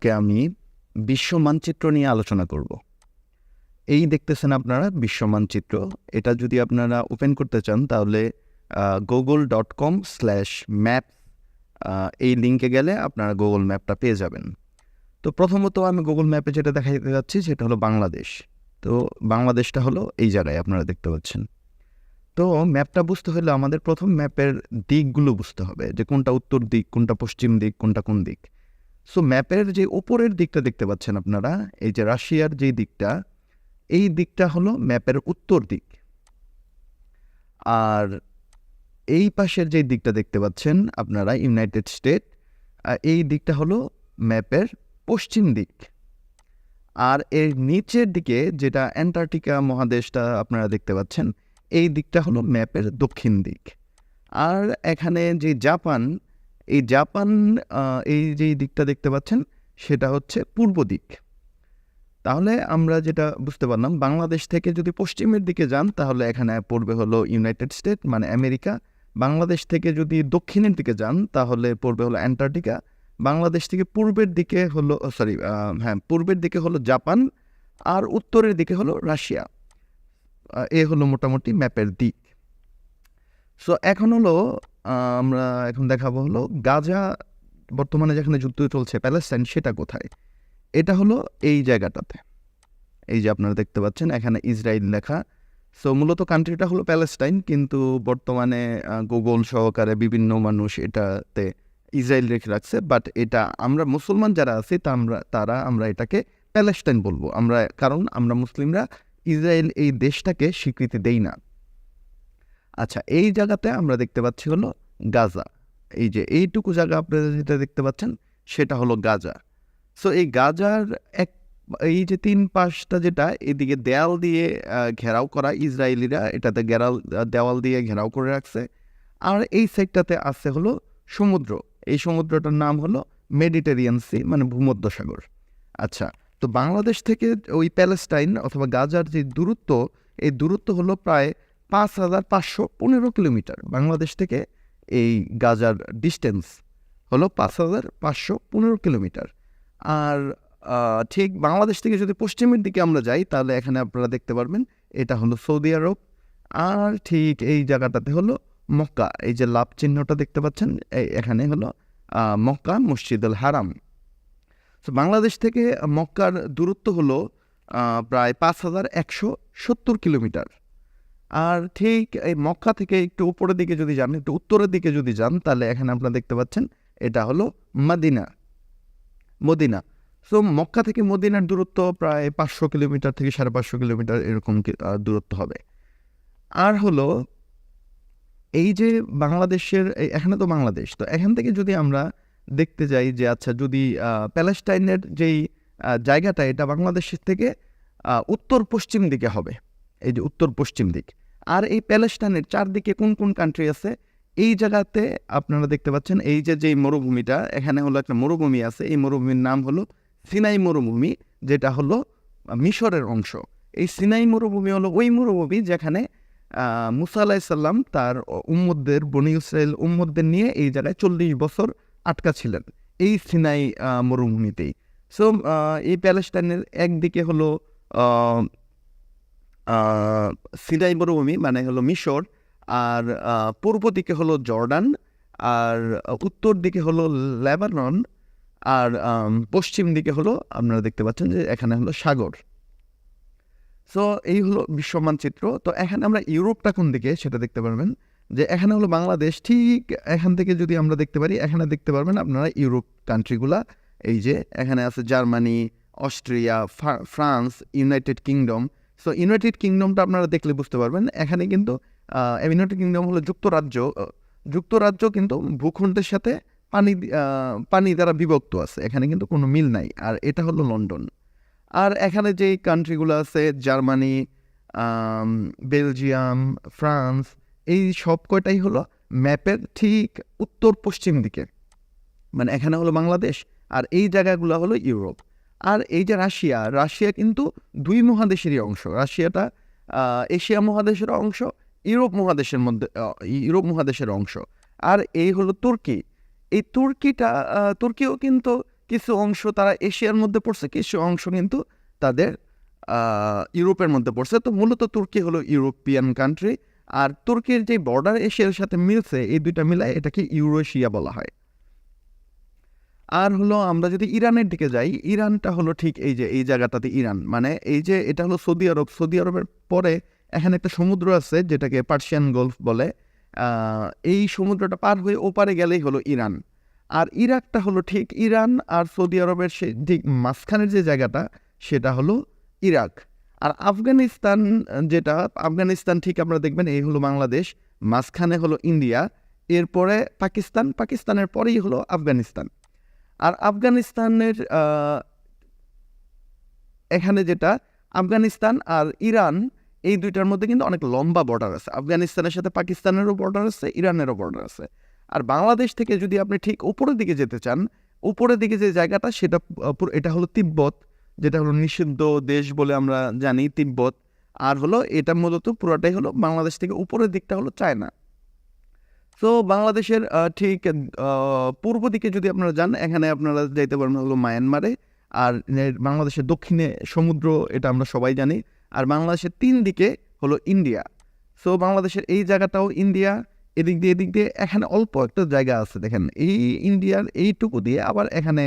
আজকে আমি বিশ্ব মানচিত্র নিয়ে আলোচনা করব। এই দেখতেছেন আপনারা বিশ্ব মানচিত্র। এটা যদি আপনারা ওপেন করতে চান তাহলে google.com/map এই লিঙ্কে গেলে আপনারা গুগল ম্যাপটা পেয়ে যাবেন। তো প্রথমত আমি গুগল ম্যাপে যেটা দেখাতে যাচ্ছি সেটা হলো বাংলাদেশ। তো বাংলাদেশটা হলো এই জায়গায় আপনারা দেখতে পাচ্ছেন। তো ম্যাপটা বুঝতে হলে আমাদের প্রথম ম্যাপের দিকগুলো বুঝতে হবে, যে কোনটা উত্তর দিক, কোনটা পশ্চিম দিক, কোনটা কোন দিক। সো ম্যাপের যে উপরের দিকটা দেখতে পাচ্ছেন আপনারা, এই যে রাশিয়ার যে দিকটা, এই দিকটা হলো ম্যাপের উত্তর দিক। আর এই পাশের যে দিকটা দেখতে পাচ্ছেন আপনারা ইউনাইটেড স্টেট, এই দিকটা হলো ম্যাপের পশ্চিম দিক। আর এর নিচের দিকে যেটা অ্যান্টার্কটিকা মহাদেশটা আপনারা দেখতে পাচ্ছেন, এই দিকটা হলো ম্যাপের দক্ষিণ দিক। আর এখানে যে জাপান, এই জাপান এই যে দিকটা দেখতে পাচ্ছেন সেটা হচ্ছে পূর্ব দিক। তাহলে আমরা যেটা বুঝতে পারলাম, বাংলাদেশ থেকে যদি পশ্চিমের দিকে যান তাহলে এখানে পড়বে হলো ইউনাইটেড স্টেট মানে আমেরিকা। বাংলাদেশ থেকে যদি দক্ষিণের দিকে যান তাহলে পড়বে হলো অ্যান্টার্কটিকা। বাংলাদেশ থেকে পূর্বের দিকে হলো পূর্বের দিকে হলো জাপান, আর উত্তরের দিকে হলো রাশিয়া। এ হলো মোটামুটি ম্যাপের দিক। সো এখন হলো আমরা এখন দেখাবো হলো গাজা, বর্তমানে যেখানে যুদ্ধ চলছে প্যালেস্টাইন, সেটা কোথায়। এটা হলো এই জায়গাটাতে, এই যে আপনারা দেখতে পাচ্ছেন এখানে ইসরায়েল লেখা। সো মূলত কান্ট্রিটা হলো প্যালেস্টাইন, কিন্তু বর্তমানে গুগল সহকারে বিভিন্ন মানুষ এটাতে ইসরায়েল রেখে রাখছে। বাট এটা আমরা মুসলমান যারা আছি আমরা এটাকে প্যালেস্টাইন বলবো আমরা, কারণ আমরা মুসলিমরা ইসরায়েল এই দেশটাকে স্বীকৃতি দেই না। আচ্ছা, এই জায়গাতে আমরা দেখতে পাচ্ছি হলো গাজা। এই যে এইটুকু জায়গা আপনারা যেটা দেখতে পাচ্ছেন সেটা হলো গাজা। সো এই গাজার এই যে তিন পাশটা যেটা এদিকে দেয়াল দিয়ে ঘেরাও করা, ইসরায়েলিরা এটাতে দেওয়াল দিয়ে ঘেরাও করে রাখছে। আর এই সাইডটাতে আছে হলো সমুদ্র। এই সমুদ্রটার নাম হলো মেডিটেরিয়ান সি মানে ভূমধ্যসাগর। আচ্ছা, তো বাংলাদেশ থেকে ওই প্যালেস্টাইন অথবা গাজার যে দূরত্ব, এই দূরত্ব হলো প্রায় 5,515 কিলোমিটার। বাংলাদেশ থেকে এই গাজার ডিস্টেন্স হলো 5,515 কিলোমিটার। আর ঠিক বাংলাদেশ থেকে যদি পশ্চিমের দিকে আমরা যাই তাহলে এখানে আপনারা দেখতে পারবেন এটা হলো সৌদি আরব। আর ঠিক এই জায়গাটাতে হলো মক্কা, এই যে লাভ চিহ্নটা দেখতে পাচ্ছেন এখানে হলো মক্কা মসজিদুল হারাম। তো বাংলাদেশ থেকে মক্কার দূরত্ব হলো প্রায় 5,170 কিলোমিটার। আর ঠিক এই মক্কা থেকে একটু উপরের দিকে যদি যান, একটু উত্তরের দিকে যদি যান, তাহলে এখানে আপনারা দেখতে পাচ্ছেন এটা হলো মদিনা। সো মক্কা থেকে মদিনার দূরত্ব প্রায় 500 কিলোমিটার থেকে 550 কিলোমিটার এরকম দূরত্ব হবে। আর হলো এই যে বাংলাদেশের এখানে তো বাংলাদেশ, তো এখান থেকে যদি আমরা দেখতে যাই যে আচ্ছা, যদি প্যালেস্টাইনের যেই জায়গাটা এটা বাংলাদেশের থেকে উত্তর পশ্চিম দিকে হবে, এই যে উত্তর পশ্চিম দিক। আর এই প্যালেস্টাইনের চারদিকে কোন কোন কান্ট্রি আছে, এই জায়গাতে আপনারা দেখতে পাচ্ছেন এই যে মরুভূমিটা, এখানে হলো একটা মরুভূমি আছে। এই মরুভূমির নাম হলো সিনাই মরুভূমি, যেটা হলো মিশরের অংশ। এই সিনাই মরুভূমি হলো ওই মরুভূমি যেখানে মুসা আলাইসাল্লাম তার বনি ইসরায়েল উম্মতদের নিয়ে এই জায়গায় 40 বছর আটকা ছিলেন, এই সিনাই মরুভূমিতেই। সো এই প্যালেস্টাইনের একদিকে হলো সিনাই মরুভূমি মানে হলো মিশর, আর পূর্ব দিকে হলো জর্ডান, আর উত্তর দিকে হলো লেবানন, আর পশ্চিম দিকে হলো আপনারা দেখতে পাচ্ছেন যে এখানে হলো সাগর। সো এই হলো বিশ্ব মানচিত্র। তো এখানে আমরা ইউরোপটা কোন দিকে সেটা দেখতে পারবেন, যে এখানে হলো বাংলাদেশ। ঠিক এখান থেকে যদি আমরা দেখতে পারি, এখানে দেখতে পারবেন আপনারা ইউরোপ কান্ট্রিগুলা। এই যে এখানে আছে Germany, Austria, France, United Kingdom. So United কিংডমটা আপনারা দেখলে বুঝতে পারবেন, এখানে কিন্তু ইউনাইটেড কিংডম হলো যুক্তরাজ্য কিন্তু ভূখণ্ডের সাথে পানি দ্বারা বিভক্ত আছে, এখানে কিন্তু কোনো মিল নাই। আর এটা হলো লন্ডন। আর এখানে যে কান্ট্রিগুলো আছে জার্মানি, বেলজিয়াম, ফ্রান্স, এই সব কয়টাই হলো ম্যাপের ঠিক উত্তর পশ্চিম দিকে, মানে এখানে হলো বাংলাদেশ, আর এই জায়গাগুলো হলো ইউরোপ। আর এই যে রাশিয়া কিন্তু দুই মহাদেশেরই অংশ। রাশিয়াটা এশিয়া মহাদেশের অংশ, ইউরোপ মহাদেশের অংশ। আর এই হলো তুর্কি। এই তুর্কিও কিন্তু কিছু অংশ তারা এশিয়ার মধ্যে পড়ছে, কিছু অংশ কিন্তু তাদের ইউরোপের মধ্যে পড়ছে। তো মূলত তুর্কি হলো ইউরোপিয়ান কান্ট্রি, আর তুর্কির যে বর্ডার এশিয়ার সাথে মিলছে, এই দুইটা মিলায় এটাকে ইউরেশিয়া বলা হয়। আর হলো আমরা যদি ইরানের দিকে যাই, ইরানটা হলো ঠিক এই যে এই জায়গাটাতে ইরান, মানে এই যে এটা হলো সৌদি আরব, সৌদি আরবের পরে এখানে একটা সমুদ্র আছে যেটাকে পার্সিয়ান গলফ বলে। এই সমুদ্রটা পার হয়ে ওপারে গেলেই হলো ইরান। আর ইরাকটা হলো ঠিক ইরান আর সৌদি আরবের সে ঠিক মাঝখানের যে জায়গাটা সেটা হলো ইরাক। আর আফগানিস্তান যেটা, আফগানিস্তান ঠিক আপনারা দেখবেন এই হলো বাংলাদেশ, মাঝখানে হলো ইন্ডিয়া, এরপরে পাকিস্তান, পাকিস্তানের পরেই হলো আফগানিস্তান। আর আফগানিস্তানের এখানে যেটা আফগানিস্তান আর ইরান, এই দুইটার মধ্যে কিন্তু অনেক লম্বা বর্ডার আছে। আফগানিস্তানের সাথে পাকিস্তানেরও বর্ডার আছে, ইরানেরও বর্ডার আছে। আর বাংলাদেশ থেকে যদি আপনি ঠিক উপরের দিকে যেতে চান, উপরের দিকে যে জায়গাটা সেটা এটা হলো তিব্বত, যেটা হলো নিষিদ্ধ দেশ বলে আমরা জানি তিব্বত। আর হলো এটা মূলত পুরোটাই হলো বাংলাদেশ থেকে উপরের দিকটা হলো চায়না। তো বাংলাদেশের ঠিক পূর্ব দিকে যদি আপনারা যান, এখানে আপনারা যাইতে পারেন হলো মায়ানমারে। আর বাংলাদেশের দক্ষিণে সমুদ্র, এটা আমরা সবাই জানি। আর বাংলাদেশের 3 দিকে হলো ইন্ডিয়া। সো বাংলাদেশের এই জায়গাটাও ইন্ডিয়া, এদিক দিয়ে এখানে অল্প একটা জায়গা আছে দেখেন, এই ইন্ডিয়ার এইটুকু দিয়ে আবার এখানে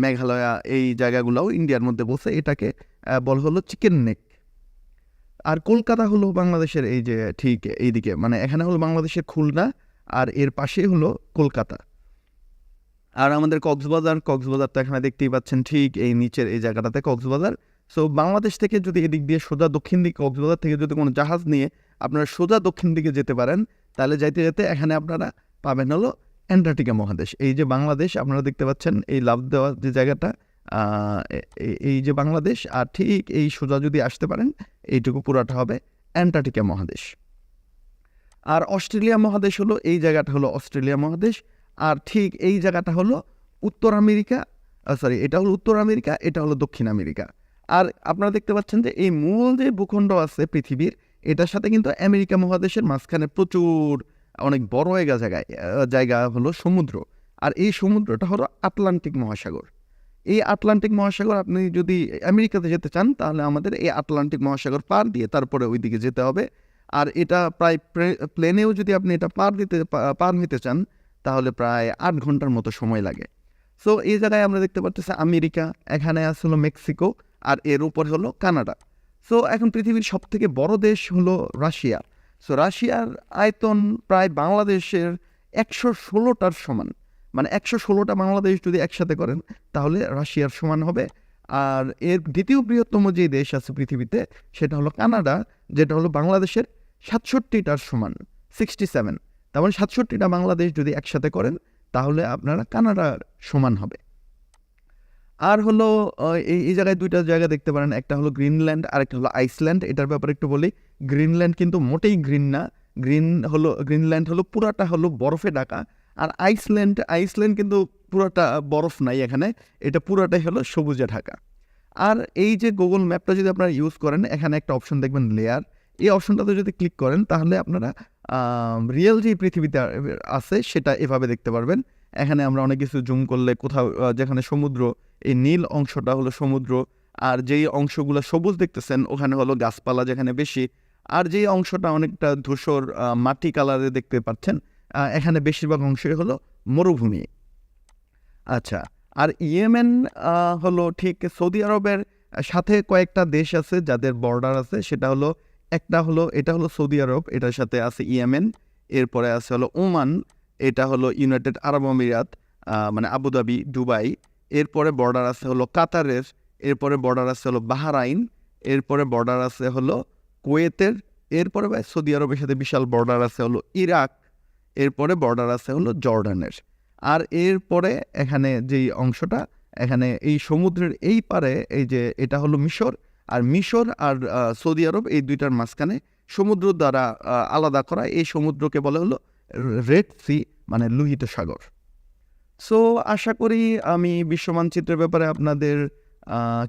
মেঘালয়া, এই জায়গাগুলোও ইন্ডিয়ার মধ্যে বলছে, এটাকে বলা হলো চিকেন নেক। আর কলকাতা হলো বাংলাদেশের এই যে ঠিক এইদিকে, মানে এখানে হলো বাংলাদেশের খুলনা, আর এর পাশেই হলো কলকাতা। আর আমাদের কক্সবাজার তো এখানে দেখতেই পাচ্ছেন ঠিক এই নিচের এই জায়গাটাতে কক্সবাজার। সো বাংলাদেশ থেকে যদি এদিক দিয়ে সোজা দক্ষিণ দিকে, কক্সবাজার থেকে যদি কোনো জাহাজ নিয়ে আপনারা সোজা দক্ষিণ দিকে যেতে পারেন, তাহলে যাইতে যেতে এখানে আপনারা পাবেন হলো অ্যান্টার্কটিকা মহাদেশ। এই যে বাংলাদেশ আপনারা দেখতে পাচ্ছেন, এই লাভ দেওয়া যে জায়গাটা, এই যে বাংলাদেশ, আর ঠিক এই সোজা যদি আসতে পারেন এইটুকু পুরাটা হবে অ্যান্টার্কটিকা মহাদেশ। আর অস্ট্রেলিয়া মহাদেশ হলো এই জায়গাটা হলো অস্ট্রেলিয়া মহাদেশ। আর ঠিক এই জায়গাটা হলো উত্তর আমেরিকা, এটা হলো উত্তর আমেরিকা, এটা হলো দক্ষিণ আমেরিকা। আর আপনারা দেখতে পাচ্ছেন যে এই মূল যে ভূখণ্ড আছে পৃথিবীর, এটার সাথে কিন্তু আমেরিকা মহাদেশের মাঝখানে প্রচুর অনেক বড় জায়গা হলো সমুদ্র। আর এই সমুদ্রটা হলো আটলান্টিক মহাসাগর। এই আটলান্টিক মহাসাগর, আপনি যদি আমেরিকাতে যেতে চান তাহলে আমাদের এই আটলান্টিক মহাসাগর পার দিয়ে তারপরে ওইদিকে যেতে হবে। আর এটা প্রায় প্লেনেও যদি আপনি এটা পার হইতে চান তাহলে প্রায় 8 ঘন্টার মতো সময় লাগে। সো এই জায়গায় আমরা দেখতে পাচ্ছি আমেরিকা, এখানে আছে হলো মেক্সিকো, আর এর উপর হলো কানাডা। সো এখন পৃথিবীর সবথেকে বড় দেশ হলো রাশিয়া। সো রাশিয়ার আয়তন প্রায় বাংলাদেশের 116টার সমান, মানে 116টা বাংলাদেশ যদি একসাথে করেন তাহলে রাশিয়ার সমান হবে। আর এর দ্বিতীয় বৃহত্তম যে দেশ আছে পৃথিবীতে সেটা হলো কানাডা, যেটা হলো বাংলাদেশের 67টার সমান, 67। তার মানে 67টা বাংলাদেশ যদি একসাথে করেন তাহলে আপনারা কানাডার সমান হবে। আর হলো এই জায়গায় 2টা জায়গা দেখতে পারেন, একটা হলো গ্রিনল্যান্ড আর একটা হলো আইসল্যান্ড। এটার ব্যাপারে একটু বলি, গ্রিনল্যান্ড কিন্তু মোটেই গ্রিন না, গ্রিনল্যান্ড হলো পুরাটা হলো বরফে ঢাকা। আর আইসল্যান্ড কিন্তু পুরোটা বরফ নাই এখানে, এটা পুরোটাই হলো সবুজে ঢাকা। আর এই যে গুগল ম্যাপটা যদি আপনারা ইউজ করেন, এখানে একটা অপশন দেখবেন লেয়ার, এই অপশনটাতে যদি ক্লিক করেন তাহলে আপনারা রিয়েল যে পৃথিবীতে আছে সেটা এভাবে দেখতে পারবেন। এখানে আমরা অনেক কিছু জুম করলে কোথাও যেখানে সমুদ্র, এই নীল অংশটা হলো সমুদ্র, আর যেই অংশগুলো সবুজ দেখতেছেন ওখানে হলো গাছপালা যেখানে বেশি, আর যেই অংশটা অনেকটা ধূসর মাটি কালারে দেখতে পাচ্ছেন এখানে বেশিরভাগ অংশই হলো মরুভূমি। আচ্ছা, আর ইয়েমেন হলো ঠিক সৌদি আরবের সাথে কয়েকটা দেশ আছে যাদের বর্ডার আছে, সেটা হলো এটা হলো সৌদি আরব, এটার সাথে আছে ইয়েমেন, এরপরে আছে হলো ওমান, এটা হলো ইউনাইটেড আরব আমিরাত, মানে আবুধাবি, দুবাই, এরপরে বর্ডার আছে হলো কাতারের, এরপরে বর্ডার আছে হলো বাহরাইন, এরপরে বর্ডার আছে হলো কুয়েতের, এরপরে সৌদি আরবের সাথে বিশাল বর্ডার আছে হলো ইরাক, এরপরে বর্ডার আছে হলো জর্ডানের। আর এরপরে এখানে যেই অংশটা, এখানে এই সমুদ্রের এই পারে এই যে এটা হলো মিশর, আর মিশর আর সৌদি আরব এই দুইটার মাঝখানে সমুদ্র দ্বারা আলাদা করা এই সমুদ্রকে বলা হলো রেড সি, মানে লোহিত সাগর। সো আশা করি আমি বিশ্ব মানচিত্রের ব্যাপারে আপনাদের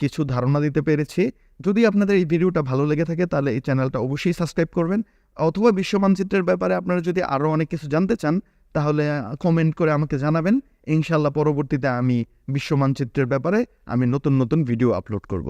কিছু ধারণা দিতে পেরেছি। যদি আপনাদের এই ভিডিওটা ভালো লেগে থাকে তাহলে এই চ্যানেলটা অবশ্যই সাবস্ক্রাইব করবেন, অথবা বিশ্ব মানচিত্রের ব্যাপারে আপনারা যদি আরও অনেক কিছু জানতে চান তাহলে কমেন্ট করে আমাকে জানাবেন। ইনশাল্লাহ পরবর্তীতে আমি বিশ্ব মানচিত্রের ব্যাপারে আমি নতুন নতুন ভিডিও আপলোড করব।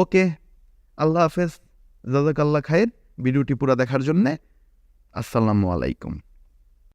ওকে, আল্লাহ হাফেজ, জাযাকাল্লাহ খায়ের। ভিডিওটি পুরো দেখার জন্যে আসসালামু আলাইকুম।